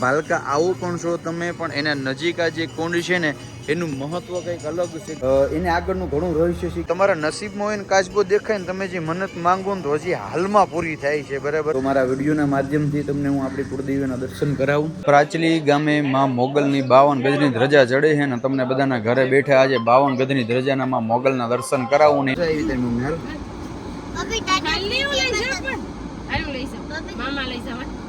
ભાલકા આવો પણ છો તમે, પણ એના નજીક આ જે કુંડ છે ને એનું મહત્વ કંઈક અલગ છે. એને આગળનું ઘણું રહસ્ય છે. તમારા નસીબમાં હોય ને કાચબો દેખાય ને તમે જે મન્નત માંગો ને તો હજી હાલમાં પૂરી થાય છે. બરાબર. તો મારા વિડીયોના માધ્યમથી તમને હું આપણી કુળદેવીના દર્શન કરાવું. પ્રાચલી ગામે માં મોગલની 52 ગજની ધ્વજા ચડે છે ને તમને બધાના ઘરે બેઠા આજે 52 ગજની ધ્વજાના માં મોગલના દર્શન કરાવું ને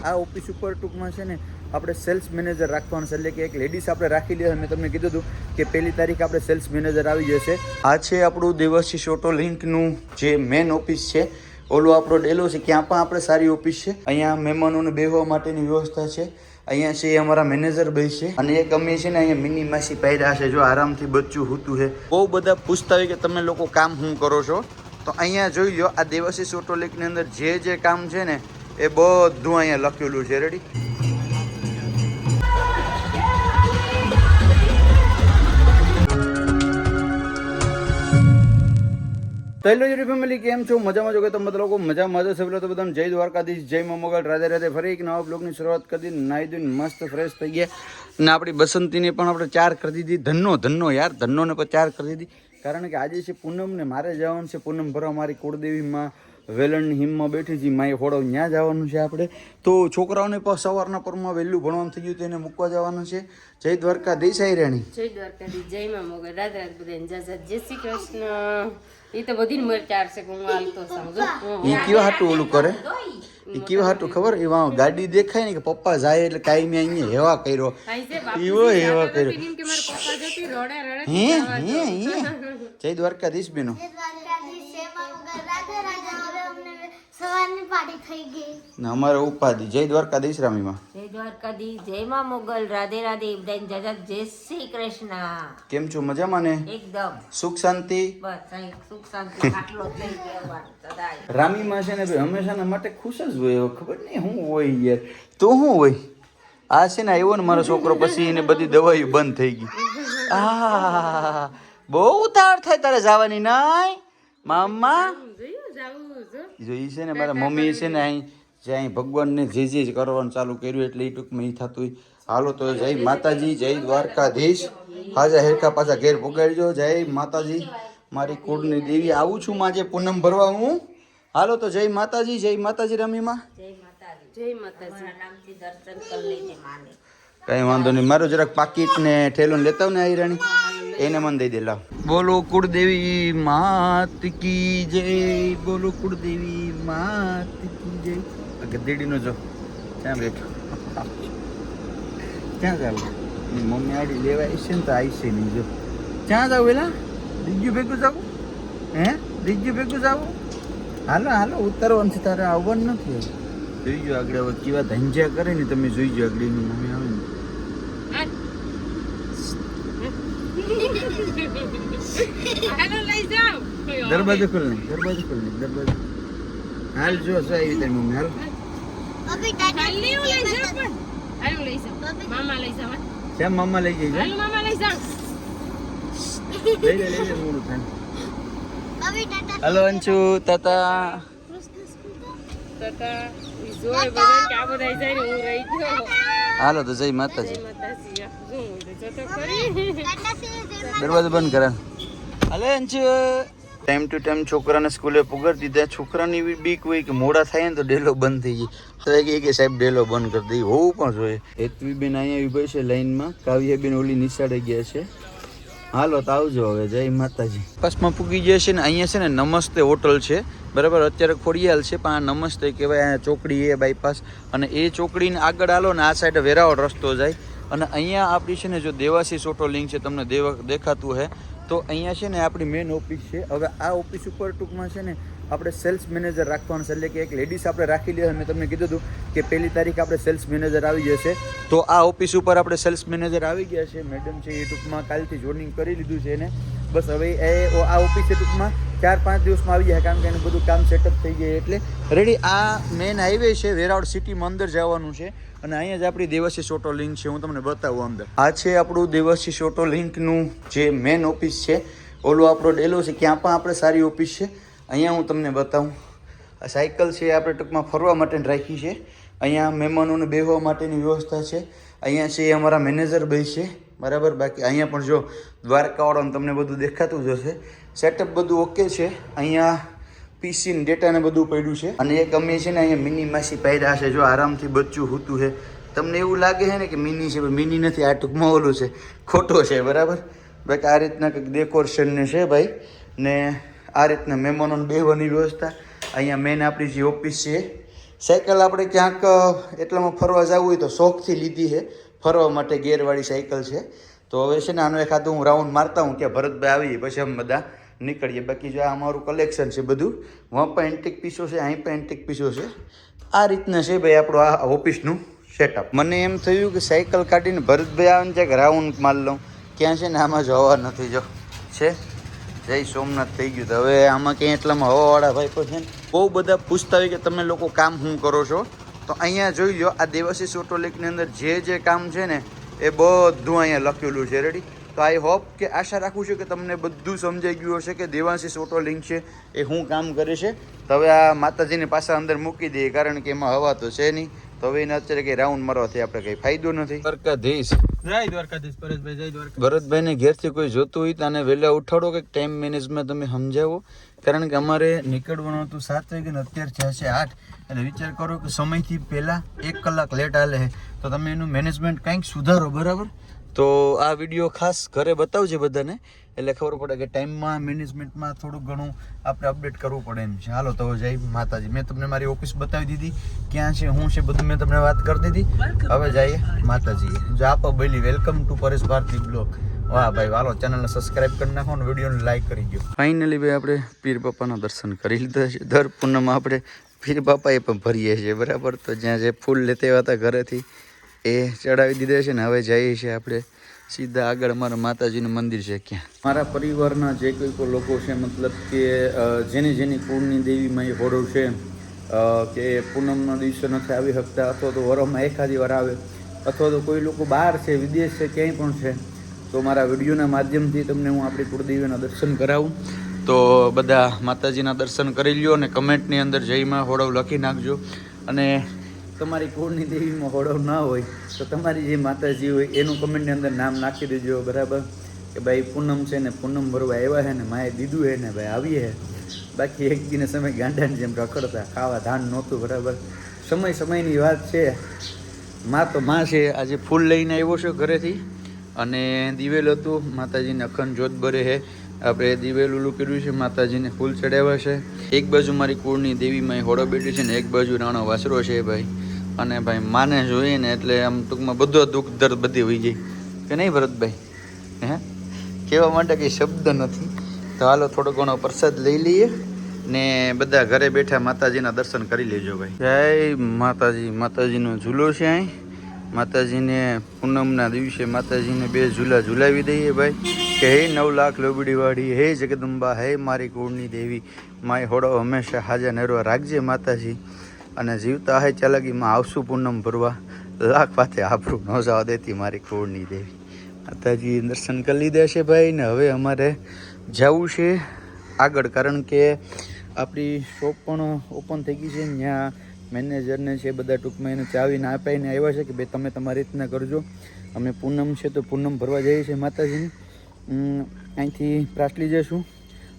આ ઓફિસ ઉપર ટૂંકમાં છે ને આપણે સેલ્સ મેનેજર રાખવાનું છે, એટલે કે એક લેડીઝ આપણે રાખી લઈએ. મેં તમને કીધું હતું કે 1 તારીખ આપણે સેલ્સ મેનેજર આવી જશે. આ છે આપણું દેવાશીષ ઓટો લિંકનું જે મેન ઓફિસ છે. ઓલો આપણો ડેલો છે, ક્યાં પણ આપણે સારી ઓફિસ છે. અહીંયા મહેમાનોને બેસવા માટેની વ્યવસ્થા છે. અહીંયા છે અમારા મેનેજર ભાઈ છે, અને એક અમે છે ને અહીંયા મિની માસી પહેર્યા છે. જો આરામથી બચ્ચું હોતું છે. બહુ બધા પૂછતા હોય કે તમે લોકો કામ શું કરો છો, તો અહીંયા જોઈ લો આ દેવાશીષ ઓટો લિંકની અંદર જે કામ છે ને એ બધું અહીંયા લખેલું છે. રેડી. હેલો યુટ્યુબ ફેમિલી, કેમ છો? મજામાં છો કે તમે બધા લોકો મજામાં જશે? તો બધાને જય દ્વારકાધીશ, જય મા મોગલ, રાધે રાધે. ફરી એક નવા બ્લોગની શરૂઆત કરી દીધી. નાહી ધોઈને મસ્ત ફ્રેશ થઈ ગયા, અને આપણી બસંતીને પણ આપણે 4 કરી દીધી. ધન્નો યાર, ધન્નોને પણ 4 કરી દીધી. કારણ કે આજે છે પૂનમ ને મારે જવાનું છે પૂનમ ભરવા. મારી કુળદેવીમાં વેલણની હિમમાં બેઠી છે, માય હોડો ત્યાં જવાનું છે આપણે. તો છોકરાઓને પણ સવારના પરમાં વહેલું ભણવાનું થઈ ગયું તો એને મૂકવા જવાનું છે. જય દ્વારકાધીશ આયરાણી. જય દ્વારકાધીશ, જય મા મોગલ, રાધે રાધે બધાને જય શ્રી કૃષ્ણ. એ તો બધી મર 4 છે હું હાલતો સમજો. ઈ કેવા હાટું ઓલું કરે? ઈ કેવા હાટું ખબર? એ વાં ગાડી દેખાય ને કે પપ્પા જાય એટલે કાઈ મેં અહીંયા હેવા કર્યો, ઈવો હેવા કર્યો. હે જય દ્વારકાધીશ બેનો. સવારની પાડી થઈ ગઈ ને અમારે ઉપાધિ. જય દ્વારકાધીશ રામીમાં. જય દ્વારકાધીશ, જય મા મોગલ, રાધે રાધે બધાને જય શ્રી કૃષ્ણ. કેમ છો? મજામાં ને? એકદમ સુખ શાંતિ? બસ સુખ શાંતિ આટલો થઈ ગયો સદાય. રામીમાં છે ને ભાઈ હંમેશાના માટે ખુશ જ હોય. ખબર નહીં શું હોય યાર. તો શું હોય? આ છે ને આવ્યો ને મારો છોકરો, પછી એને બધી દવાઈ બંધ થઈ ગઈ. આ બહુ ઉતાવળ થાય તારે જવાની નાય મામા. જો ઈ છે ને મારા મમ્મી છે ને અહીં જે અહીં ભગવાનને જે કરવાનું ચાલુ કર્યું એટલે એ ટૂંકમાં એ થતું. હાલો તો જય માતાજી, જય દ્વારકાધીશ. હાજા હેરખા પાછા ઘેર પગાડજો. જય માતાજી, મારી કુળની દેવી. આવું છું માજે પૂનમ ભરવા હું. હાલો તો જય માતાજી, જય માતાજી રમીમાં. જય માતાજી, જય માતાજી. નામથી દર્શન કરી લેજે માને. કઈ વાંધો નહીં. મારું જરાક પાકીટ ને ઠેલો લેતા ને આઈ રાણી, એને મને દઈ દે. લાવ. બોલો કુળદેવી માત કી જય, બોલો કુળદેવી માત કી જય. ગધેડીનો જો ક્યાં બેઠો, ક્યાં જાવ? મમ્મી આડી લેવા આવશે ને તો આવશે નહીં. જો ક્યાં જાવ? પેલા દીજ્યું ભેગું જાવું? હે દીજ્યું ભેગું જાવું? હાલો ઉતારવાનું છે તારે, આવવાનું નથી. જોઈજો આગળ હવે કેવા ધંજા કરે ને તમે જોઈજો. આગળ એની મમ્મી આવે ને દરવાજો ખોલ ને, દરવાજો હાલ. જો આવી તારી મમ્મી. હાલ કેમ મામા લઈ જઈ? લઈ મોડું થાય. હલો અંશુ તાતા. હાલો તો જય માતાજી. દરવાજો બંધ કરા. હાલે અંશુ. ટાઈમ ટુ ટાઈમ છોકરાને સ્કૂલે પુગાડી દીધા. છોકરાની બીક હોય કે મોડા થાય ને તો ડેલો બંધ થઈ ગઈ, તો કે સાહેબ ડેલો બંધ કરી દઈએ. હોવું પણ જોઈએ. હેતવીબેન અહીંયા ઉભી છે લાઈનમાં. કાવ્યાબેન ઓલી નિશાળે ગયા છે. હાલો તો આવજો હવે. જય માતાજી. બસમાં પૂગી જાય છે ને. અહીંયા છે ને નમસ્તે હોટલ છે. બરાબર. અત્યારે ખોડિયાલ છે પણ આ નમસ્તે કહેવાય. અહીંયા ચોકડી એ બાયપાસ, અને એ ચોકડીને આગળ હાલો ને આ સાઈડ વેરાવળ રસ્તો જાય. અને અહીંયા આપણી છે ને જો દેવાશીષ ઓટો લિંક છે, તમને દેખાતું હે તો અહીંયા છે ને આપણી મેન ઓફિસ છે. હવે આ ઓફિસ ઉપર ટૂંકમાં છે ને આપણે સેલ્સ મેનેજર રાખવાનું છે, એટલે કે એક લેડીઝ આપણે રાખી લઈએ. મેં તમને કીધું હતું કે 1 તારીખ આપણે સેલ્સ મેનેજર આવી જશે. તો આ ઓફિસ ઉપર આપણે સેલ્સ મેનેજર આવી ગયા છે. મેડમ છે એ ટૂંકમાં કાલથી જોઈનિંગ કરી લીધું છે એને. બસ હવે આ ઓફિસે ટૂંકમાં 4-5 દિવસમાં આવી જાય, કારણ કે એનું બધું કામ સેટઅપ થઈ જાય એટલે રેડી. આ મેન હાઈવે છે, વેરાવળ સિટીમાં અંદર જવાનું છે. અને અહીંયા જ આપણી દેવાશીષ ઓટો લિંક છે. હું તમને બતાવું અંદર. આ છે આપણું દેવાશીષ ઓટો લિંકનું જે મેન ઓફિસ છે. ઓલો આપણો ડેલો છે, ક્યાં પણ આપણે સારી ઓફિસ છે. અહીંયા હું તમને બતાવું. આ સાયકલ છે આપણે ટૂંકમાં ફરવા માટે રાખી છે. અહીંયા મહેમાનોને બેસવા માટેની વ્યવસ્થા છે. અહીંયા છે એ અમારા મેનેજર ભાઈ છે, બરાબર. બાકી અહીંયા પણ જો દ્વારકાવાળાને તમને બધું દેખાતું જ હશે. સેટઅપ બધું ઓકે છે. અહીંયા પીસી ને ડેટા ને બધું પડ્યું છે. અને એક અમે છે ને અહીંયા મિની માસી પાડ્યા છે, જો આરામથી બચ્ચું હોતું છે. તમને એવું લાગે છે ને કે મિની છે, મિની નથી, આ ટૂંકમાં ઓલું છે, ખોટો છે, બરાબર. બાકી આ રીતના કંઈક ડેકોરેશન ને છે ભાઈ. ને આ રીતના મહેમાનોને બેસવાની વ્યવસ્થા. અહીંયા મેન આપણી જે ઓફિસ છે. સાયકલ આપણે ક્યાંક એટલામાં ફરવા જવું હોય તો શોખથી લીધી છે, ફરવા માટે ગેરવાળી સાયકલ છે. તો હવે છે ને આનો એકાદું હું રાઉન્ડ મારતા હું કે ભરતભાઈ આવીએ પછી અમે બધા નીકળીએ. બાકી જો આ અમારું કલેક્શન છે બધું, વहाँ પણ એન્ટિક પીસો છે, અહીં પણ એન્ટિક પીસો છે. આ રીતના છે ભાઈ આપણું આ ઓફિસનું સેટઅપ. મને એમ થયું કે સાયકલ કાઢીને ભરતભાઈ આવે ને ક્યાંક રાઉન્ડ માર લઉં. ક્યાં છે ને આમાં જો હવા નથી, જો છે જય સોમનાથ થઈ ગયું. તો હવે આમાં ક્યાંય એટલામાં હવાવાળા ભાઈ પણ છે ને બહુ બધા પૂછતા હોય કે તમે લોકો કામ શું કરો છો. તો અહીંયા જોઈ લો, આ દેવાશીષ ઓટો લીગની અંદર જે કામ છે ને એ બધું અહીંયા લખેલું છે. રેડી? તો આઈ હોપ કે આશા રાખું છું કે તમને બધું સમજાઈ ગયું હશે કે દેવાશીષ ઓટો લિંક છે એ શું કામ કરે છે. તો હવે આ માતાજીની પાછા અંદર મૂકી દઈએ, કારણ કે એમાં હવા તો છે નહીં. તો હવે એને અત્યારે કંઈ રાઉન્ડ મારવાથી આપણે કંઈ ફાયદો નથી. દ્વારકાધીશ, જય દ્વારકાધીશ. પરેશભાઈ જય દ્વારકા. ભરતભાઈને ઘેરથી કોઈ જોતું હોય તો આને વહેલા ઉઠાડો, કે ટાઈમ મેનેજમેન્ટ તમે સમજાવો. કારણ કે અમારે નીકળવાનું હતું 7 વાગે ને અત્યારે થયા છે 8. એટલે વિચાર કરો કે સમયથી પહેલાં 1 કલાક લેટ હાલે છે. તો તમે એનું મેનેજમેન્ટ કંઈક સુધારો, બરાબર. તો આ વિડીયો ખાસ ઘરે બતાવજે બધાને, એટલે ખબર પડે કે ટાઈમમાં મેનેજમેન્ટમાં થોડું ઘણું આપણે અપડેટ કરવું પડે એમ છે. હાલો તો જય માતાજી. મેં તમને મારી ઓફિસ બતાવી દીધી, ક્યાં છે શું છે બધું મેં તમને વાત કરી દીધી. હવે જઈએ માતાજી. જો આપો બોલી welcome to Paresh Bharati blog. વાહ ભાઈ, હાલો ચેનલને સબસ્ક્રાઇબ કરી નાખો ને વિડીયોને લાઈક કરી દો. ફાઇનલી ભાઈ આપણે પીર બાપાના દર્શન કરી લીધા છે. દર પૂનમમાં આપણે પીર બાપાએ પણ ભરીએ છીએ, બરાબર. તો જ્યાં જે ફૂલ લેતા હતા ઘરેથી એ ચડાવી દીધા છે ને હવે જઈએ છીએ આપણે સીધા આગળ અમારા માતાજીનું મંદિર છે. ક્યાં મારા પરિવારના જે કોઈ લોકો છે, મતલબ કે જેની કુળની દેવીમાં એ હોડો છે કે પૂનમના દિવસે નથી આવી શકતા, અથવા તો વરોમાં એકાદી વાર આવે, અથવા તો કોઈ લોકો બહાર છે, વિદેશ છે, ક્યાંય પણ છે, તો મારા વિડીયોના માધ્યમથી તમને હું આપણી કુળદેવીના દર્શન કરાવું. તો બધા માતાજીના દર્શન કરી લ્યો અને કમેન્ટની અંદર જયમાં હોડવ લખી નાખજો. અને તમારી કુળની દેવીમાં હોડવ ના હોય તો તમારી જે માતાજી હોય એનું કમેન્ટની અંદર નામ નાખી દેજો, બરાબર. કે ભાઈ પૂનમ છે ને પૂનમ ભરવા આવ્યા છે ને માએ દીધું છે ને ભાઈ આવીએ. બાકી એક દિને સમય ગાંડાની જેમ રખડતા, ખાવા ધાન નહોતું, બરાબર. સમયની વાત છે. માં તો માં છે. આજે ફૂલ લઈને આવ્યો છું ઘરેથી, અને દિવેલ હતું, માતાજીને અખંડ જ્યોત બરે છે. આપણે દિવેલ ઓલું કર્યું છે, માતાજીને ફૂલ ચડાવ્યા છે. એક બાજુ મારી કુળની દેવીમાં હોડો બેઠી છે ને એક બાજુ રાણો વાસરો છે ભાઈ. અને ભાઈ માને જોઈએ ને એટલે આમ ટૂંકમાં બધો દુઃખ દર્દ બધી હોઈ જાય કે નહીં ભરતભાઈ? હે કહેવા માટે કંઈ શબ્દ નથી. તો હાલો થોડો ઘણો પ્રસાદ લઈ લઈએ ને બધા ઘરે બેઠા માતાજીના દર્શન કરી લેજો ભાઈ. જય માતાજી. માતાજીનો ઝૂલો છે અહીં. માતાજીને પૂનમના દિવસે માતાજીને 2 ઝૂલા ઝૂલાવી દઈએ ભાઈ. કે હે 9 લાખ લોબડીવાળી, હે જગદંબા, હે મારી કુળની દેવી, માય હોડો હંમેશા હાજર નરવા રાખજે માતાજી. અને જીવતા હે ચાલાકીમાં આવશું પૂનમ ભરવા, લાખ વાતે આબરૂ ન જવા દેતી મારી કુળની દેવી. માતાજી દર્શન કરી લીધા છે ભાઈ. ને હવે અમારે જવું છે આગળ, કારણ કે આપણી શોપ પણ ઓપન થઈ ગઈ છે. ત્યાં મેનેજરને છે બધા ટૂંકમાં એને ચાવીને આપાઈને આવ્યા છે કે ભાઈ તમે તમારી રીતના કરજો. અમે પૂનમ છે તો પૂનમ ભરવા જઈએ છીએ માતાજીની. અહીંથી પ્રાસલી જઈશું,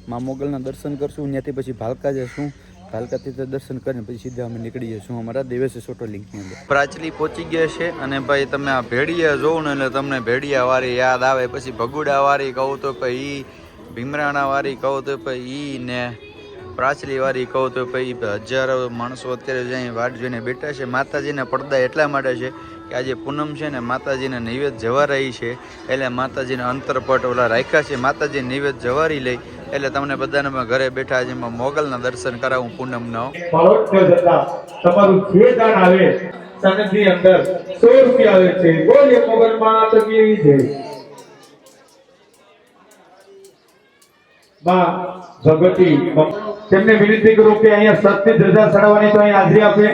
મા મોગલના દર્શન કરશું, ત્યાંથી પછી ભાલકા જઈશું. ભાલકાથી તો દર્શન કરીને પછી સીધા અમે નીકળી જઈશું અમારા દેવાશીષ ઓટો લિંકની અંદર. પ્રાચલી પહોંચી ગયા છે. અને ભાઈ તમે આ ભેડિયા જોવો ને એટલે તમને ભેડિયા વાળી યાદ આવે. પછી ભગુડા વાળી કહું તો પછી ભીમરાણા વાળી કહું તો પછી ને પ્રાચલી વાળી કહું તો પછી હજારો માણસો અત્યારે જ્યાં વાટ જોઈને બેઠા છે. માતાજીના પડદા એટલા માટે છે કે આજે પૂનમ છે ને માતાજીને નૈવેદ્ય જવારાઈ છે, એટલે માતાજીના અંતરપટ ઓલા રાખ્યા છે. માતાજી નૈવેદ્ય જવારી લઈ એટલે તમને બધાને ઘરે બેઠા જેમાં મોગલના દર્શન કરાવું પૂનમના. તમારું જે દાન આવે સનદની અંદર 100 રૂપિયા આવે છે. બોલે મોગલ માત કી જય. માં ભગવતી તેમને વિનંતી કરું કે અહીંયા સત્ય ધજા ચડાવવાની તો અહીં હાજરી આપે.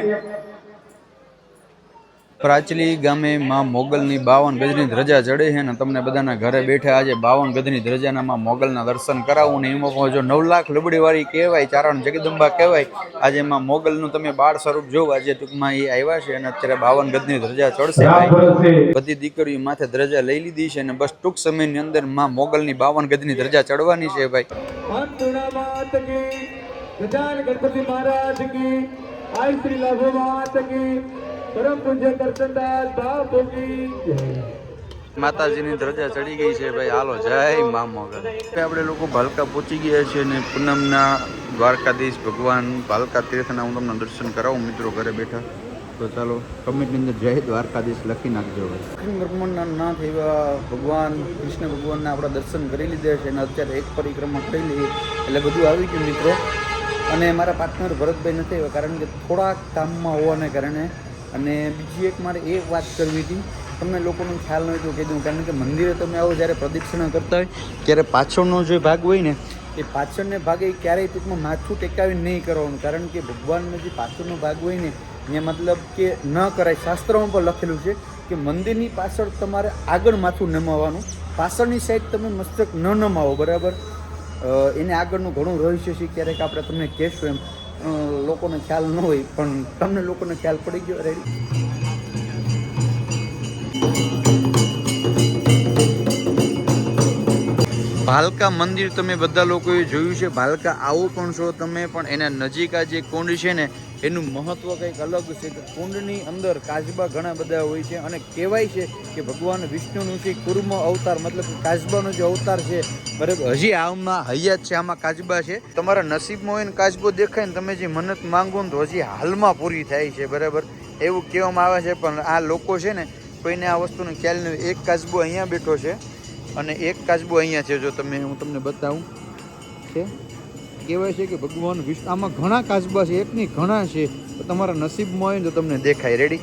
પ્રાચલી ગામે માં મોગલની 52 ગજની ધ્વજા ચડે છે ને તમને બધાના ઘરે બેઠા આજે 52 ગજની ધ્વજાના માં મોગલના દર્શન કરાવું ને એમાં જો 9 લાખ લુબડીવાળી કહેવાય, ચારણ જગદંબા કહેવાય. આજે માં મોગલનું તમે બાળ સ્વરૂપ જોવો. આજે ટૂંકમાં એ આવ્યા છે અને અત્યારે 52 ગજની ધ્વજા ચડશે ભાઈ. બધી દીકરીઓ માથે ધ્વજા લઈ લીધી છે અને બસ ટૂંક સમયની અંદર માં મોગલની 52 ગજની ધ્વજા ચડવાની છે ભાઈ. गजानन गणपति महाराज की आई श्री लाभो मात की परम पूज्य दर्शनदास बापू की માતાજીની ધ્વજા ચડી ગઈ છે ભાઈ. હાલો જય મા મોગલ. આપણે લોકો ભાલકા પહોંચી ગયા છે અને પૂનમના દ્વારકાધીશ ભગવાન ભાલકા તીર્થના હું તમને દર્શન કરાવું મિત્રો ઘરે બેઠા. તો ચાલો કમેન્ટની અંદર જય દ્વારકાધીશ લખી નાખજો ભાઈ. કૃષ્ણ બ્રહ્માંડના નાથ એવા ભગવાન કૃષ્ણ ભગવાનના આપણે દર્શન કરી લીધા છે અને અત્યારે એક પરિક્રમા કરી લીધી એટલે બધું આવી ગયું મિત્રો. અને મારા પાર્ટનર ભરતભાઈ નથી આવ્યા કારણ કે થોડાક કામમાં હોવાને કારણે. અને બીજી એક મારે એ વાત કરવી હતી, તમને લોકોનો ખ્યાલ ન હોય તો કહી દઉં. કારણ કે મંદિરે તમે આવો જ્યારે પ્રદક્ષિણા કરતા હોય ત્યારે પાછળનો જે ભાગ હોય ને એ પાછળને ભાગે ક્યારેય ટૂંકમાં માથું ટેકાવી નહીં કરવાનું. કારણ કે ભગવાનનો જે પાછળનો ભાગ હોય ને એ મતલબ કે ન કરાય. શાસ્ત્રોમાં પણ લખેલું છે કે મંદિરની પાછળ તમારે આગળ માથું નમાવવાનું, પાછળની સાઈડ તમે મસ્તક ન નમાવો બરાબર. એને આગળનું ઘણું રહસ્ય છે, ક્યારેક આપણે તમને કહેશું એમ લોકોને ખ્યાલ ન હોય પણ તમને લોકોને ખ્યાલ પડી ગયો. રેડી. ભાલકા મંદિર તમે બધા લોકોએ જોયું છે. ભાલકા આવો પણ છો તમે પણ એના નજીક આ જે કુંડ છે ને એનું મહત્વ કંઈક અલગ છે કે કુંડની અંદર કાચબા ઘણા બધા હોય છે અને કહેવાય છે કે ભગવાન વિષ્ણુનું જે કુર્મ અવતાર મતલબ કે કાચબાનો જે અવતાર છે બરાબર હજી આમાં હયાત છે, આમાં કાચબા છે. તમારા નસીબમાં હોય ને કાચબો દેખાય ને તમે જે મન્નત માંગો ને તો હજી હાલમાં પૂરી થાય છે બરાબર એવું કહેવામાં આવે છે. પણ આ લોકો છે ને કોઈને આ વસ્તુનો ખ્યાલ નહીં. એક કાચબો અહીંયા બેઠો છે અને એક કાચબો અહીંયા છે. જો તમે હું તમને બતાવું છે કહેવાય છે કે ભગવાન વિષ્ણુ આમાં ઘણા કાચબા છે, એકની ઘણા છે. તો તમારા નસીબમાં હોય ને તો તમને દેખાય. રેડી.